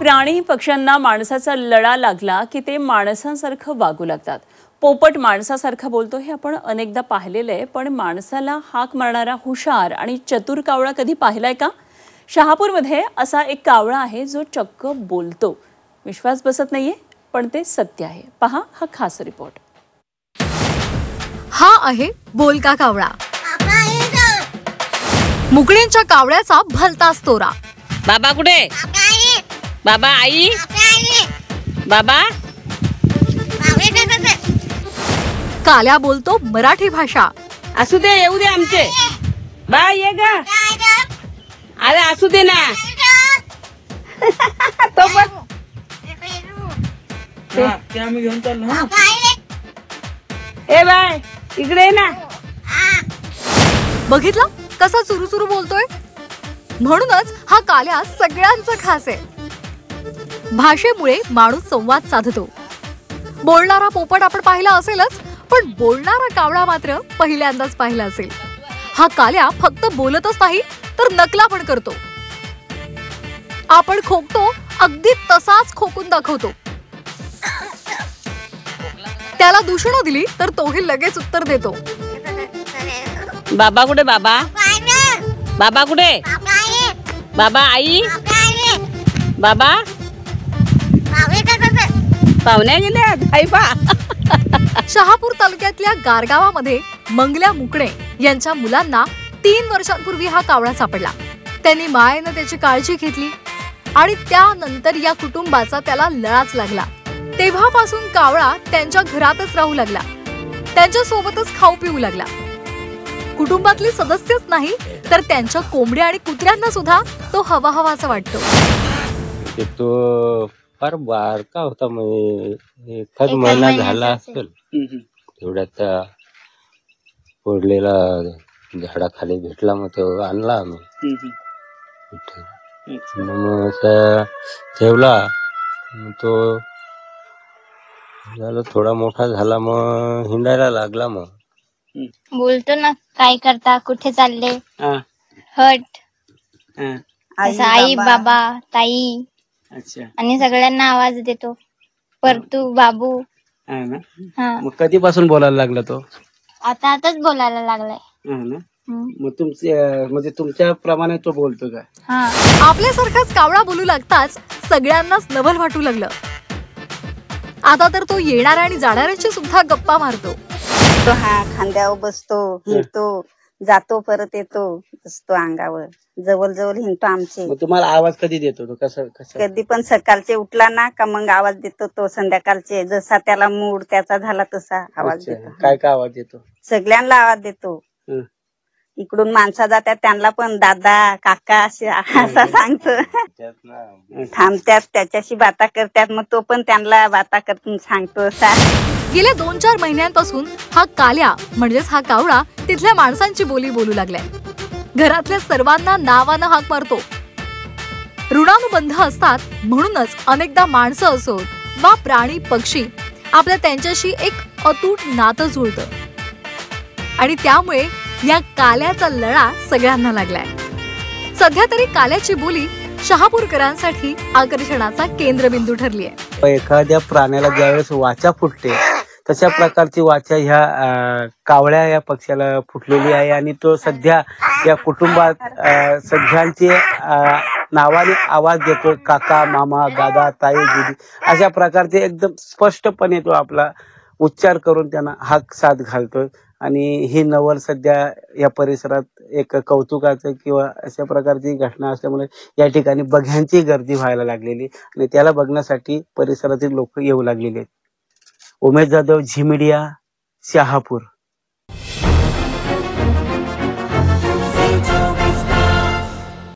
प्राणी पक्ष्यांना माणसाचा लळा लागला की ते माणसांसारखं वागू लागतात। पोपट माणसासारखं बोलतो हे आपण अनेकदा पाहिलेलं आहे, पण माणसाला हाक मारणारा हुशार आणि चतुर कावळा कधी पाहिलाय का? शहापूरमध्ये असा एक कावळा आहे जो चक्क बोलतो। विश्वास बसत नाहीये, पण ते सत्य आहे। पहा हा खास रिपोर्ट। हा आहे बोलका कावळा। मुकड्यांच्या कावळ्याचा भलताच तोरा। बाबा कुठे? बाबा आई बाबा। काल्या बोलतो मराठी भाषा। असू दे, येऊ दे आमचे बाय, ये गा। अरे असू दे ना। तो पण ते आम्ही घेऊन चाललो ना। ए बाय, इकडे ये ना। बघितलं कसा चुरू बोलतोय? म्हणूनच हा काल्या सगळ्यांचा खास आहे। भाषेमुळे माणूस संवाद साधतो। बोलणारा पोपट आपण पाहिला असेलच, पण बोलणारा कावळा मात्र पहिल्यांदाच पाहिला असेल। हा काल्या फक्त बोलतच नाही तर नकला पण करतो। आपण खोकतो अगदी तसाच खोकून दाखवतो। त्याला दूषणं दिली तर तोही लगेच उत्तर देतो। बाबा कुठे? बाबा बाबा कुठे? बाबा आई बाबा। पाहुण्या गेल्या आई बा। शहापूर तालुक्यातल्या गारगावामध्ये मंगल्या मुकणे यांच्या मुलांना 3 वर्षांपूर्वी हा कावळा सापडला। त्यांनी मायेनं त्याची काळजी घेतली आणि त्यानंतर या कुटुंबाचा त्याला लळाच लागला। तेव्हापासून कावळा त्यांच्या घरातच राहू लागला, त्यांच्या सोबतच खाऊ पिऊ लागला। कुटुंबातले सदस्यच नाही तर त्यांच्या कोंबड्या आणि कुत्र्यांना सुद्धा तो हवाहवासा वाटतो। तो फार बारका होता, म्हणजे 1 महिना झाला असेल। तेवढ्यात पडलेला झाडाखाली भेटला, मग तो आणला आम्ही। मग ठेवला, तो झाला थोडा मोठा झाला, मग हिंडायला लागला। मग बोलतो ना, काय करता, कुठे चालले, हट, आई बाबा ताई। अच्छा। आणि सगळ्यांना आवाज देतो, परतू बाबू। मग कधीपासून बोलायला लागला तो? आताच बोलायला लागलाय। मग म्हणजे तुमच्या प्रमाणे तो बोलतो का? आपल्यासारखाच कावळा बोलू लागताच सगळ्यांनाच नवल वाटू लागलं। आता तर तो येणाऱ्या आणि जाणाऱ्यांची सुद्धा गप्पा मारतो। तो खांद्यावर बसतो, हिंडतो, जातो, परत येतो, बसतो अंगावर, जवळ हिंडतो आमचे। तुम्हाला आवाज कधी देतो तो? कसं कधी पण सकाळचे उठला ना का मग आवाज देतो तो। संध्याकाळचे जसा त्याला मूड त्याचा झाला तसा आवाज देतो। काय आवाज देतो? सगळ्यांना आवाज देतो। इकडून माणसा जातात त्यांना पण दादा काका असा सांगतो। थांबतात, त्याच्याशी बाता करतात, मग तो पण त्यांना बाता करतून सांगतो। गेल्या 2-4 महिन्यांपासून हा काल्या म्हणजेच हा कावळा तिथल्या माणसांची बोली बोलू लागलाय। घरातल्या सर्वांना नावानं हाक मारतो। ऋणानुबंध असतात, म्हणूनच अनेकदा माणसं असोत वा प्राणी पक्षी आपल्या त्यांच्याशी एक अतूट नातं जुळतं आणि त्यामुळे या काल्याचा लळा सगळ्यांना लागलाय। सध्या तरी काल्याची बोली शहापूरकरांसाठी आकर्षणाचा केंद्रबिंदू ठरली आहे। एखाद्या प्राण्याला ज्यावेळेस वाचा फुटते, तशा प्रकारची वाचा ह्या कावळ्या या पक्ष्याला फुटलेली आहे आणि तो सध्या या कुटुंबात सगळ्यांचे नावाने आवाज देतो। काका, मामा, दादा, ताई, दीदी अशा प्रकारचे एकदम स्पष्टपणे तो आपला उच्चार करून त्यांना हाक साथ घालतो। आणि ही नवल सध्या या परिसरात एक कौतुकाचं किंवा अशा प्रकारची घटना असल्यामुळे या ठिकाणी बघ्यांची गर्दी व्हायला लागलेली आणि त्याला बघण्यासाठी परिसरातील लोक येऊ लागलेले आहेत। उमेश जाधव, झी मीडिया, शहापूर।